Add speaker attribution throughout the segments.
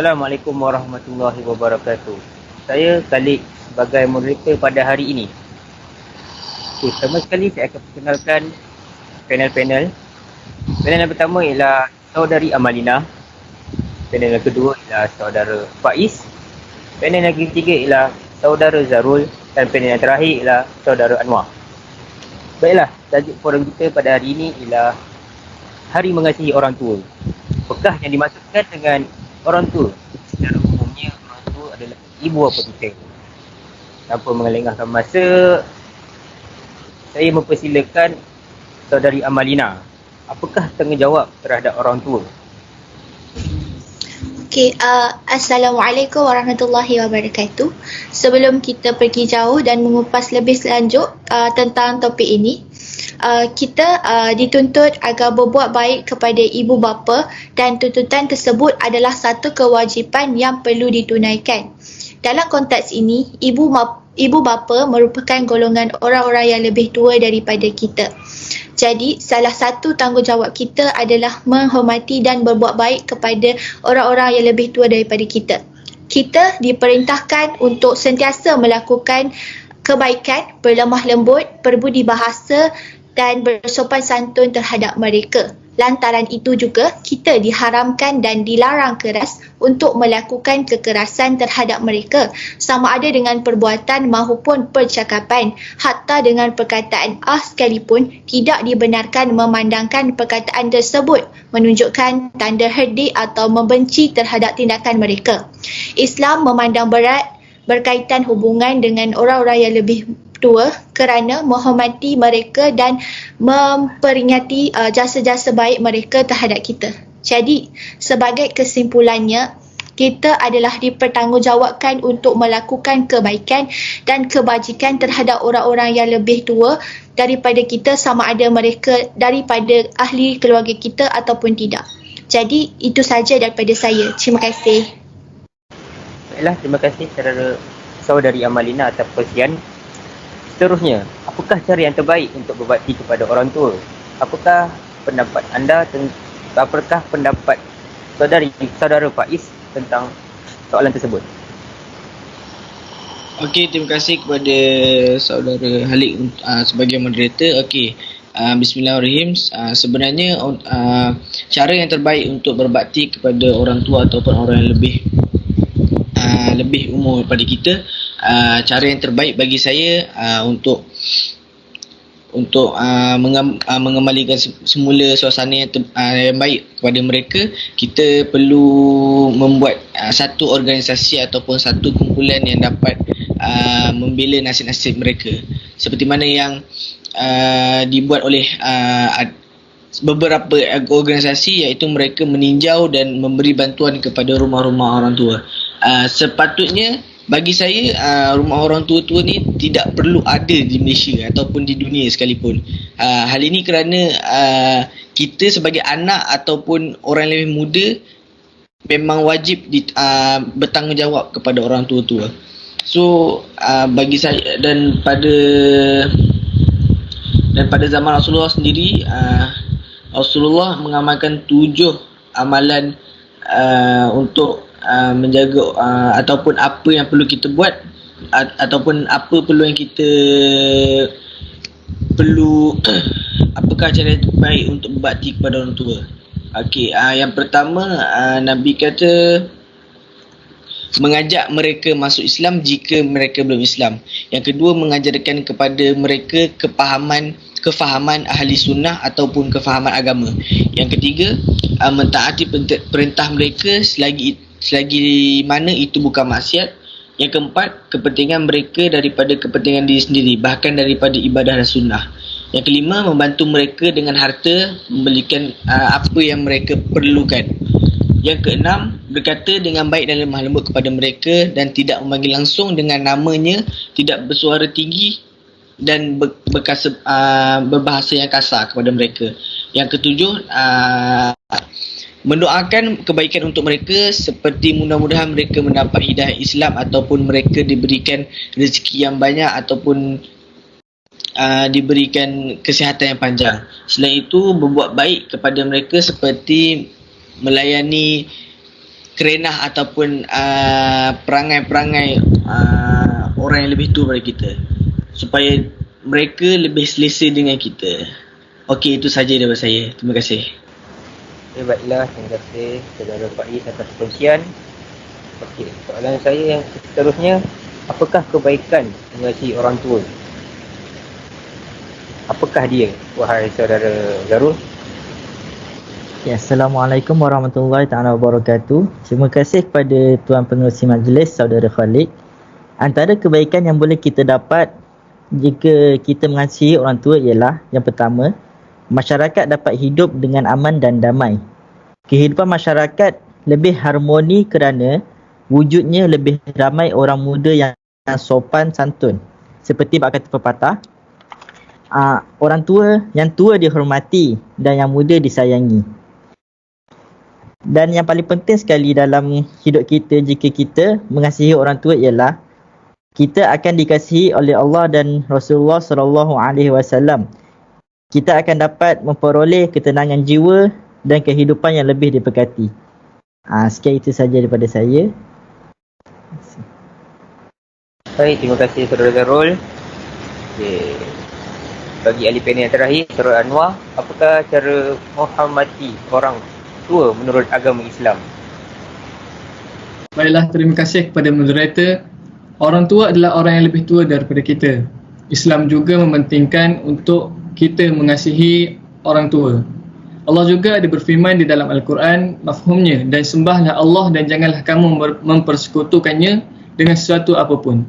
Speaker 1: Assalamualaikum warahmatullahi wabarakatuh. Saya Khalid sebagai moderator pada hari ini. Okay, pertama sekali saya akan perkenalkan panel-panel. Panel yang pertama ialah saudari Amalina. Panel yang kedua ialah saudara Faiz. Panel yang ketiga ialah saudara Zarul. Dan panel yang terakhir ialah saudara Anwar. Baiklah, tajuk forum kita pada hari ini ialah Hari Mengasihi Orang Tua. Apakah yang dimaksudkan dengan orang tua? Secara umumnya orang tua adalah ibu bapa kita. Tanpa mengelengahkan masa, saya mempersilakan saudari Amalina. Apakah tanggungjawab terhadap orang tua?
Speaker 2: Okay, Assalamualaikum warahmatullahi wabarakatuh. Sebelum kita pergi jauh dan mengupas lebih selanjut tentang topik ini, kita dituntut agar berbuat baik kepada ibu bapa dan tuntutan tersebut adalah satu kewajipan yang perlu ditunaikan. Dalam konteks ini, ibu bapa merupakan golongan orang-orang yang lebih tua daripada kita. Jadi, salah satu tanggungjawab kita adalah menghormati dan berbuat baik kepada orang-orang yang lebih tua daripada kita. Kita diperintahkan untuk sentiasa melakukan kebaikan, berlemah lembut, berbudi bahasa dan bersopan santun terhadap mereka. Lantaran itu juga, kita diharamkan dan dilarang keras untuk melakukan kekerasan terhadap mereka, sama ada dengan perbuatan maupun percakapan. Hatta dengan perkataan sekalipun, tidak dibenarkan memandangkan perkataan tersebut menunjukkan tanda herdik atau membenci terhadap tindakan mereka. Islam memandang berat berkaitan hubungan dengan orang-orang yang lebih tua kerana menghormati mereka dan memperingati jasa-jasa baik mereka terhadap kita. Jadi, sebagai kesimpulannya, kita adalah dipertanggungjawabkan untuk melakukan kebaikan dan kebajikan terhadap orang-orang yang lebih tua daripada kita, sama ada mereka daripada ahli keluarga kita ataupun tidak. Jadi, itu saja daripada saya. Terima kasih.
Speaker 1: Baiklah, terima kasih saudari Amalina atas perkongsian. Seterusnya, apakah cara yang terbaik untuk berbakti kepada orang tua? Apakah pendapat anda, apakah pendapat saudara Faiz tentang soalan tersebut?
Speaker 3: Okey, terima kasih kepada saudara Halik sebagai moderator. Okey, bismillahirrahmanirrahim. Sebenarnya cara yang terbaik untuk berbakti kepada orang tua ataupun orang yang lebih umur daripada kita, cara yang terbaik bagi saya untuk mengembalikan semula suasana yang baik kepada mereka, kita perlu membuat satu organisasi ataupun satu kumpulan yang dapat membela nasib-nasib mereka, seperti mana yang dibuat oleh beberapa organisasi, iaitu mereka meninjau dan memberi bantuan kepada rumah-rumah orang tua. Sepatutnya bagi saya, rumah orang tua-tua ni tidak perlu ada di Malaysia ataupun di dunia sekalipun. Hal ini kerana kita sebagai anak ataupun orang lebih muda memang wajib bertanggungjawab kepada orang tua-tua. So bagi saya, dan pada zaman Rasulullah sendiri, Rasulullah mengamalkan 7 amalan untuk menjaga ataupun apa yang perlu kita buat ataupun apa perlu yang kita perlu apakah cara yang terbaik untuk berbakti kepada orang tua. Okey, yang pertama, Nabi kata mengajak mereka masuk Islam jika mereka belum Islam. Yang kedua, mengajarkan kepada mereka kefahaman ahli sunnah ataupun kefahaman agama. Yang ketiga, mentaati perintah mereka selagi mana itu bukan maksiat. Yang keempat, kepentingan mereka daripada kepentingan diri sendiri, bahkan daripada ibadah dan sunnah. Yang kelima, membantu mereka dengan harta, membelikan apa yang mereka perlukan. Yang keenam, berkata dengan baik dan lemah lembut kepada mereka dan tidak memanggil langsung dengan namanya, tidak bersuara tinggi dan berbahasa yang kasar kepada mereka. Yang ketujuh, mendoakan kebaikan untuk mereka, seperti mudah-mudahan mereka mendapat hidayah Islam ataupun mereka diberikan rezeki yang banyak ataupun diberikan kesihatan yang panjang. Selain itu, berbuat baik kepada mereka seperti melayani kerenah ataupun perangai-perangai orang yang lebih tua daripada kita, supaya mereka lebih selesa dengan kita. Okey, itu saja daripada saya. Terima kasih.
Speaker 1: Okay, baiklah, terima kasih saudara Faiz atas perkongsian. Okey, soalan saya yang seterusnya, apakah kebaikan mengasihi orang tua? Apakah dia, wahai saudara Zarul?
Speaker 4: Ya, Assalamualaikum warahmatullahi taala wabarakatuh. Terima kasih kepada Tuan Pengerusi Majlis, Saudara Khalid. Antara kebaikan yang boleh kita dapat jika kita mengasihi orang tua ialah, yang pertama, masyarakat dapat hidup dengan aman dan damai. Kehidupan masyarakat lebih harmoni kerana wujudnya lebih ramai orang muda yang sopan santun. Seperti bab kata pepatah, orang tua yang tua dihormati dan yang muda disayangi. Dan yang paling penting sekali dalam hidup kita jika kita mengasihi orang tua ialah kita akan dikasihi oleh Allah dan Rasulullah SAW. Kita akan dapat memperoleh ketenangan jiwa dan kehidupan yang lebih diberkati. Sekian itu saja daripada saya.
Speaker 1: Baik, terima kasih saudara Zarul. Okay. Bagi ahli panel yang terakhir, saudara Anwar, apakah cara menghormati orang tua menurut agama Islam?
Speaker 5: Baiklah, terima kasih kepada moderator. Orang tua adalah orang yang lebih tua daripada kita. Islam juga mementingkan untuk kita mengasihi orang tua. Allah juga ada berfirman di dalam Al-Quran, mafhumnya, dan sembahlah Allah dan janganlah kamu mempersekutukannya dengan sesuatu apapun.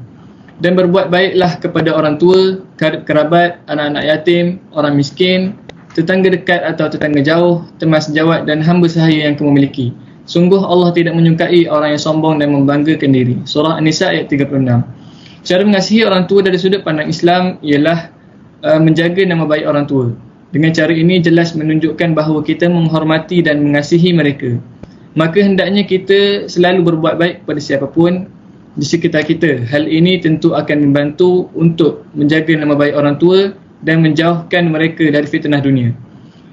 Speaker 5: Dan berbuat baiklah kepada orang tua, kerabat, anak-anak yatim, orang miskin, tetangga dekat atau tetangga jauh, teman sejawat dan hamba sahaya yang kamu miliki. Sungguh Allah tidak menyukai orang yang sombong dan membanggakan diri. Surah An-Nisa ayat 36. Cara mengasihi orang tua dari sudut pandang Islam ialah menjaga nama baik orang tua. Dengan cara ini jelas menunjukkan bahawa kita menghormati dan mengasihi mereka. Maka hendaknya kita selalu berbuat baik kepada siapapun di sekitar kita. Hal ini tentu akan membantu untuk menjaga nama baik orang tua dan menjauhkan mereka dari fitnah dunia.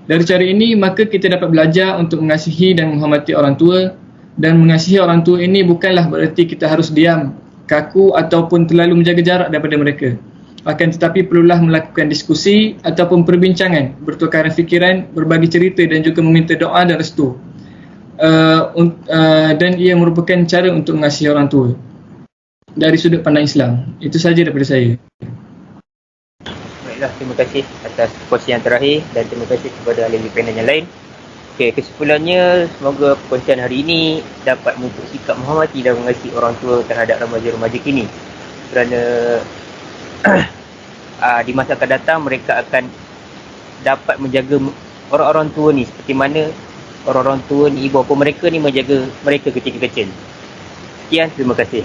Speaker 5: Dari cara ini, maka kita dapat belajar untuk mengasihi dan menghormati orang tua. Dan mengasihi orang tua ini bukanlah bererti kita harus diam, kaku ataupun terlalu menjaga jarak daripada mereka. Akan tetapi perlulah melakukan diskusi ataupun perbincangan, bertukaran fikiran, berbagi cerita dan juga meminta doa dan restu. Dan ia merupakan cara untuk mengasihi orang tua dari sudut pandang Islam. Itu saja daripada saya.
Speaker 1: Baiklah, terima kasih atas perkongsian terakhir dan terima kasih kepada ahli panel yang lain. Okey, kesimpulannya, semoga perkongsian hari ini dapat membentuk sikap menghormati dan mengasihi orang tua terhadap remaja-remaja kini. Kerana di masa akan datang mereka akan dapat menjaga orang-orang tua ni seperti mana orang-orang tua ni, ibu bapa mereka ni menjaga mereka ketika kecil. Sekian, terima kasih.